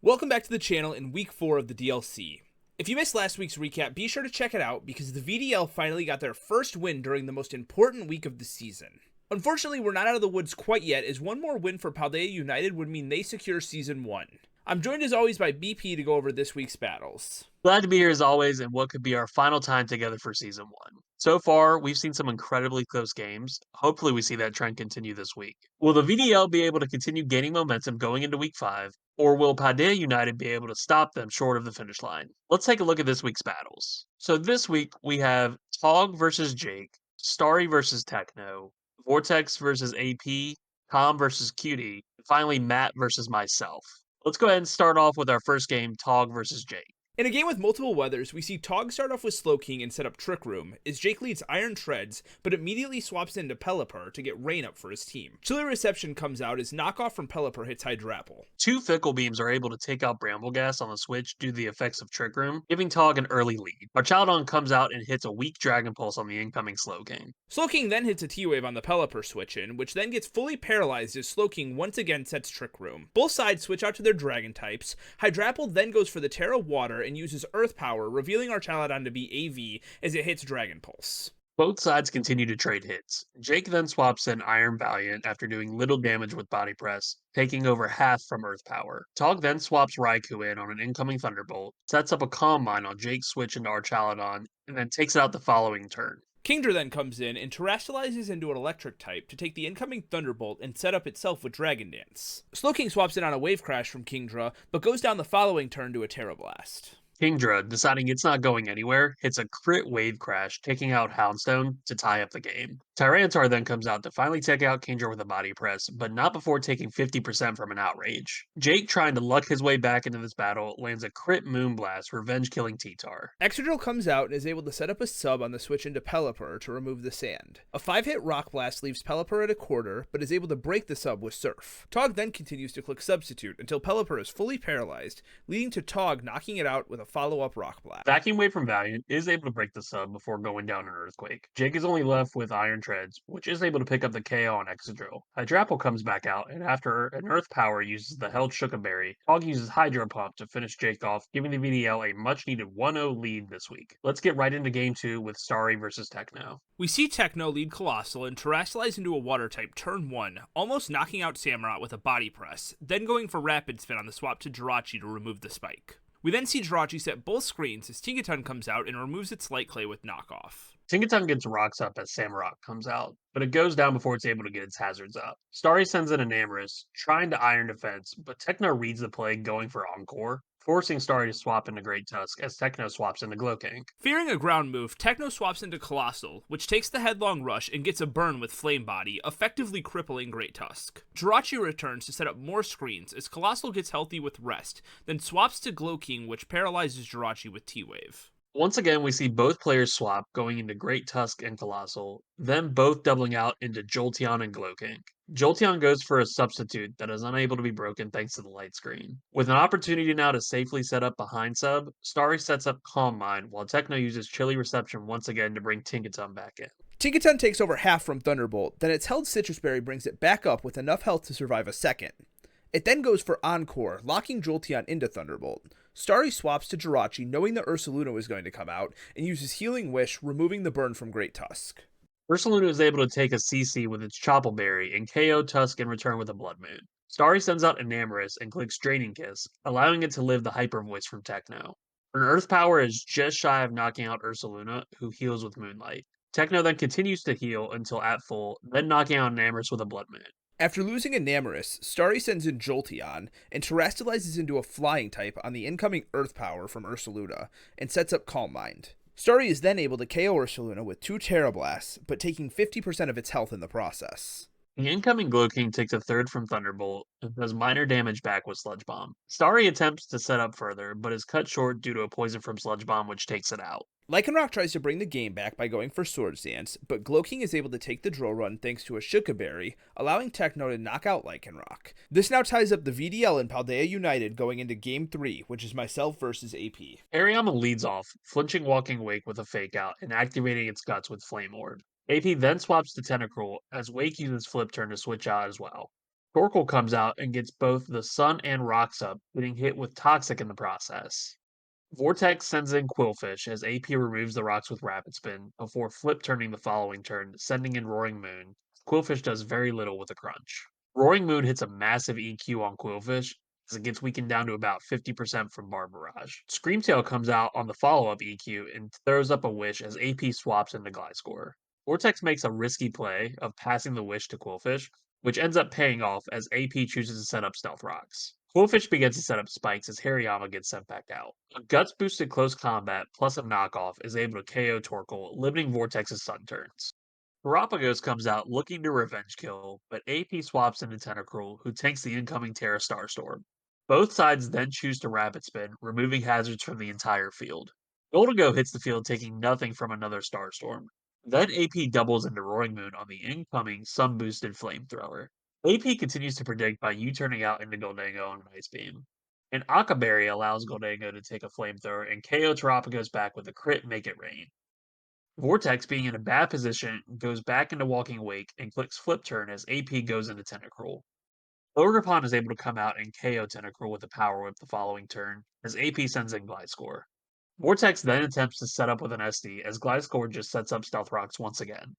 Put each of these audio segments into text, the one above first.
Welcome back to the channel in week 4 of the DLC. If you missed last week's recap, be sure to check it out because the VDL finally got their first win during the most important week of the season. Unfortunately, we're not out of the woods quite yet, as one more win for Paldea United would mean they secure Season 1. I'm joined as always by BP to go over this week's battles. Glad to be here as always in what could be our final time together for season one. So far, we've seen some incredibly close games. Hopefully, we see that trend continue this week. Will the VDL be able to continue gaining momentum going into week 5, or will Padea United be able to stop them short of the finish line? Let's take a look at this week's battles. So, this week we have Tog versus Jake, Starry versus Techno, Vortex versus AP, Tom versus Cutie, and finally Matt versus myself. Let's go ahead and start off with our first game, Tog versus Jake. In a game with multiple weathers, we see Tog start off with Slowking and set up Trick Room, as Jake leads Iron Treads, but immediately swaps into Pelipper to get Rain up for his team. Chilly Reception comes out as Knockoff from Pelipper hits Hydrapple. Two Fickle Beams are able to take out Brambleghast on the switch due to the effects of Trick Room, giving Tog an early lead. Archaludon comes out and hits a weak Dragon Pulse on the incoming Slowking. Slowking then hits a T-Wave on the Pelipper switch-in, which then gets fully paralyzed as Slowking once again sets Trick Room. Both sides switch out to their Dragon types. Hydrapple then goes for the Terra Water and uses Earth Power, revealing Archaludon to be AV as it hits Dragon Pulse. Both sides continue to trade hits. Jake then swaps in Iron Valiant after doing little damage with Body Press, taking over half from Earth Power. Tog then swaps Raikou in on an incoming Thunderbolt, sets up a Calm Mind on Jake's switch into Archaludon, and then takes it out the following turn. Kingdra then comes in and terrestrializes into an electric type to take the incoming Thunderbolt and set up itself with Dragon Dance. Slowking swaps in on a Wave Crash from Kingdra, but goes down the following turn to a Terra Blast. Kingdra, deciding it's not going anywhere, hits a crit Wave Crash, taking out Houndstone to tie up the game. Tyranitar then comes out to finally take out Kingdra with a Body Press, but not before taking 50% from an Outrage. Jake, trying to luck his way back into this battle, lands a crit Moonblast, revenge killing T-Tar. Excadrill comes out and is able to set up a sub on the switch into Pelipper to remove the sand. A 5-hit Rock Blast leaves Pelipper at a quarter, but is able to break the sub with Surf. Tog then continues to click Substitute until Pelipper is fully paralyzed, leading to Tog knocking it out with a follow-up Rock Blast. Vacuum Wave from Valiant is able to break the sub before going down an Earthquake. Jake is only left with Iron Treads, which is able to pick up the KO on Excadrill. Hydrapple comes back out, and after an Earth Power uses the held Berry, Tog uses Hydro Pump to finish Jake off, giving the VDL a much-needed 1-0 lead this week. Let's get right into Game 2 with Starry versus Techno. We see Techno lead Colossal and terrestrialize into a Water type turn 1, almost knocking out Samurott with a Body Press, then going for Rapid Spin on the swap to Jirachi to remove the spike. We then see Jirachi set both screens as Tinkaton comes out and removes its Light Clay with Knockoff. Tinkaton gets rocks up as Samurott comes out, but it goes down before it's able to get its hazards up. Starry sends in Enamorus, trying to Iron Defense, but Techno reads the play going for Encore, forcing Starry to swap into Great Tusk as Techno swaps into Glowking. Fearing a ground move, Techno swaps into Colossal, which takes the Headlong Rush and gets a burn with Flame Body, effectively crippling Great Tusk. Jirachi returns to set up more screens as Colossal gets healthy with Rest, then swaps to Glowking, which paralyzes Jirachi with T-Wave. Once again, we see both players swap, going into Great Tusk and Colossal, then both doubling out into Jolteon and Glowking. Jolteon goes for a substitute that is unable to be broken thanks to the light screen. With an opportunity now to safely set up behind sub, Starry sets up Calm Mind, while Techno uses Chilly Reception once again to bring Tinkaton back in. Tinkaton takes over half from Thunderbolt, then its held Citrus Berry brings it back up with enough health to survive a second. It then goes for Encore, locking Jolteon into Thunderbolt. Starry swaps to Jirachi knowing that Ursaluna is going to come out, and uses Healing Wish, removing the burn from Great Tusk. Ursaluna is able to take a CC with its Chople Berry and KO Tusk in return with a Blood Moon. Starry sends out Enamorus and clicks Draining Kiss, allowing it to live the Hyper Voice from Techno. An Earth Power is just shy of knocking out Ursaluna, who heals with Moonlight. Techno then continues to heal until at full, then knocking out Enamorus with a Blood Moon. After losing Enamorus, Starry sends in Jolteon and terrestrializes into a flying type on the incoming Earth Power from Ursaluna and sets up Calm Mind. Starry is then able to KO Ursaluna with 2 Terra Blasts, but taking 50% of its health in the process. The incoming Glowking takes a third from Thunderbolt and does minor damage back with Sludge Bomb. Starry attempts to set up further, but is cut short due to a poison from Sludge Bomb, which takes it out. Lycanroc tries to bring the game back by going for Swords Dance, but Glowking is able to take the drill run thanks to a Shuka Berry, allowing Techno to knock out Lycanroc. This now ties up the VDL and Paldea United going into Game 3, which is myself versus AP. Ariama leads off, flinching Walking Wake with a Fake Out and activating its Guts with Flame Orb. AP then swaps to Tentacruel, as Wake uses Flip Turn to switch out as well. Torkoal comes out and gets both the Sun and Rocks up, getting hit with Toxic in the process. Vortex sends in Quillfish as AP removes the rocks with Rapid Spin before flip turning the following turn, sending in Roaring Moon. Quillfish does very little with a crunch. Roaring Moon hits a massive EQ on Quillfish as it gets weakened down to about 50% from Bar Barrage. Screamtail comes out on the follow-up EQ and throws up a Wish as AP swaps into Gliscor. Vortex makes a risky play of passing the Wish to Quillfish, which ends up paying off as AP chooses to set up Stealth Rocks. Quillfish begins to set up spikes as Hariyama gets sent back out. A Guts boosted close combat plus a knockoff is able to KO Torkoal, limiting Vortex's Sun turns. Galapagos comes out looking to revenge kill, but AP swaps into Tentacruel, who tanks the incoming Terra Starstorm. Both sides then choose to Rapid Spin, removing hazards from the entire field. Goldengo hits the field, taking nothing from another Starstorm. Then AP doubles into Roaring Moon on the incoming Sun boosted Flamethrower. AP continues to predict by U-turning out into Goldango and Ice Beam. An Akaberry allows Goldango to take a Flamethrower and KO Terapagos back with a crit Make It Rain. Vortex, being in a bad position, goes back into Walking Wake and clicks Flip Turn as AP goes into Tentacruel. Ogerpon is able to come out and KO Tentacruel with a Power Whip the following turn as AP sends in Gliscor. Vortex then attempts to set up with an SD as Gliscor just sets up Stealth Rocks once again.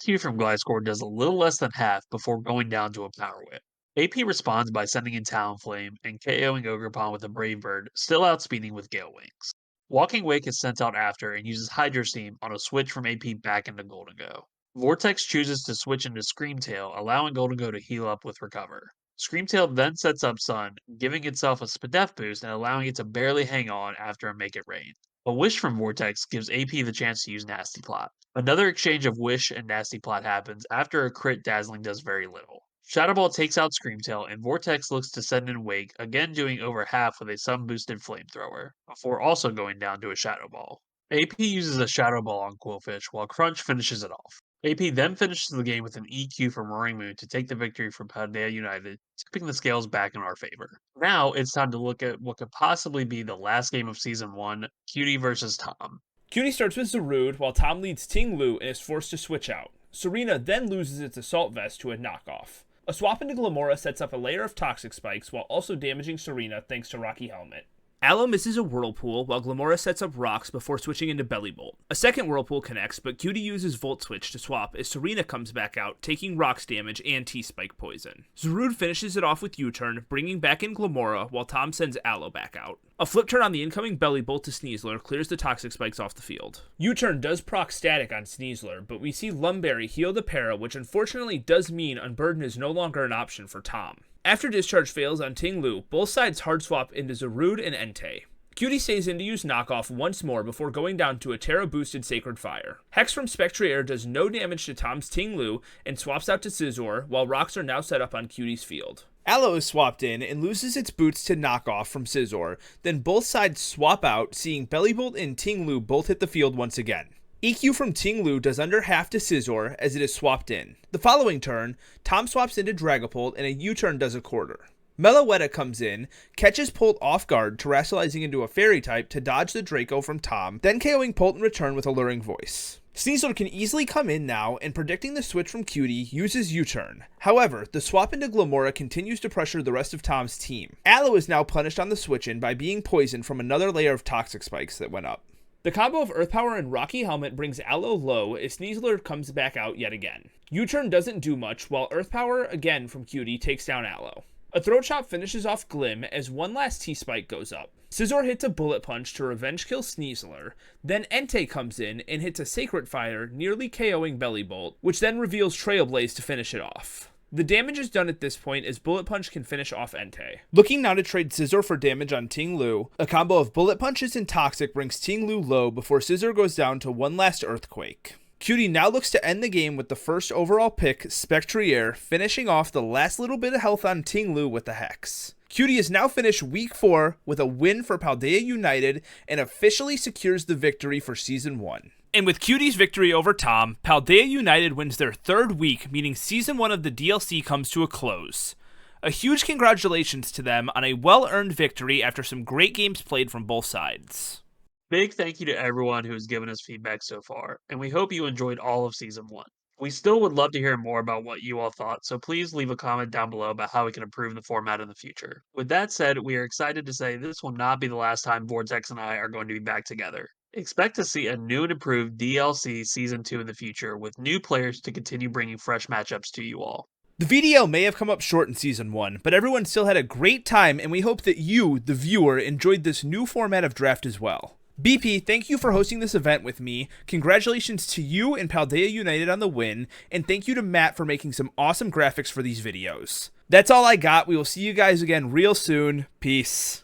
Q from Gliscor does a little less than half before going down to a Power Whip. AP responds by sending in Talonflame and KOing Ogerpon with a Brave Bird, still outspeeding with Gale Wings. Walking Wake is sent out after and uses Hydro Steam on a switch from AP back into Goldengo. Vortex chooses to switch into Screamtail, allowing Goldengo to heal up with Recover. Screamtail then sets up Sun, giving itself a Spadef boost and allowing it to barely hang on after a Make It Rain. A Wish from Vortex gives AP the chance to use Nasty Plot. Another exchange of Wish and Nasty Plot happens after a crit Dazzling does very little. Shadow Ball takes out Screamtail, and Vortex looks to send in Wake, again doing over half with a sun-boosted Flamethrower, before also going down to a Shadow Ball. AP uses a Shadow Ball on Quillfish, while Crunch finishes it off. AP then finishes the game with an EQ from Roaring Moon to take the victory from Paldea United, tipping the scales back in our favor. Now it's time to look at what could possibly be the last game of Season 1, Cutie versus Tom. Cutie starts with Zarude, while Tom leads Ting Lu and is forced to switch out. Serena then loses its Assault Vest to a knockoff. A swap into Glamora sets up a layer of Toxic Spikes while also damaging Serena thanks to Rocky Helmet. Aloe misses a Whirlpool while Glamora sets up rocks before switching into Bellibolt. A second Whirlpool connects, but Cutie uses Volt Switch to swap as Serena comes back out, taking rocks damage and T-Spike poison. Zarude finishes it off with U-turn, bringing back in Glamora while Tom sends Aloe back out. A flip turn on the incoming Bellibolt to Sneasler clears the Toxic Spikes off the field. U-turn does proc static on Sneasler, but we see Lumberry heal the para, which unfortunately does mean Unburden is no longer an option for Tom. After Discharge fails on Ting Lu, both sides hard swap into Zarude and Entei. Cutie stays in to use Knockoff once more before going down to a Terra-boosted Sacred Fire. Hex from Spectrier does no damage to Tom's Ting Lu and swaps out to Scizor, while rocks are now set up on Cutie's field. Aloe is swapped in and loses its boots to Knockoff from Scizor, then both sides swap out, seeing Bellibolt and Ting Lu both hit the field once again. EQ from Ting Lu does under half to Scizor as it is swapped in. The following turn, Tom swaps into Dragapult and a U-turn does a quarter. Meloetta comes in, catches Pult off guard, terrestrializing into a fairy type to dodge the Draco from Tom, then KOing Pult in return with Alluring Voice. Sneasler can easily come in now, and predicting the switch from Cutie, uses U-turn. However, the swap into Glamora continues to pressure the rest of Tom's team. Aloe is now punished on the switch-in by being poisoned from another layer of Toxic Spikes that went up. The combo of Earth Power and Rocky Helmet brings Aloe low as Sneasler comes back out yet again. U-turn doesn't do much, while Earth Power again from Cutie takes down Aloe. A Throat Chop finishes off Glim as one last T-Spike goes up. Scizor hits a Bullet Punch to revenge kill Sneasler, then Entei comes in and hits a Sacred Fire, nearly KOing Bellibolt, which then reveals Trailblaze to finish it off. The damage is done at this point as Bullet Punch can finish off Entei. Looking now to trade Scizor for damage on Ting Lu, a combo of Bullet Punches and Toxic brings Ting Lu low before Scizor goes down to one last Earthquake. Cutie now looks to end the game with the first overall pick, Spectrier, finishing off the last little bit of health on Ting Lu with the Hex. Cutie has now finished Week 4 with a win for Paldea United and officially secures the victory for Season 1. And with Cutie's victory over Tom, Paldea United wins their third week, meaning Season 1 of the DLC comes to a close. A huge congratulations to them on a well-earned victory after some great games played from both sides. Big thank you to everyone who has given us feedback so far, and we hope you enjoyed all of Season 1. We still would love to hear more about what you all thought, so please leave a comment down below about how we can improve the format in the future. With that said, we are excited to say this will not be the last time Vortex and I are going to be back together. Expect to see a new and improved DLC Season 2 in the future, with new players to continue bringing fresh matchups to you all. The VDL may have come up short in Season 1, but everyone still had a great time, and we hope that you, the viewer, enjoyed this new format of draft as well. BP, thank you for hosting this event with me. Congratulations to you and Paldea United on the win, and thank you to Matt for making some awesome graphics for these videos. That's all I got. We will see you guys again real soon. Peace.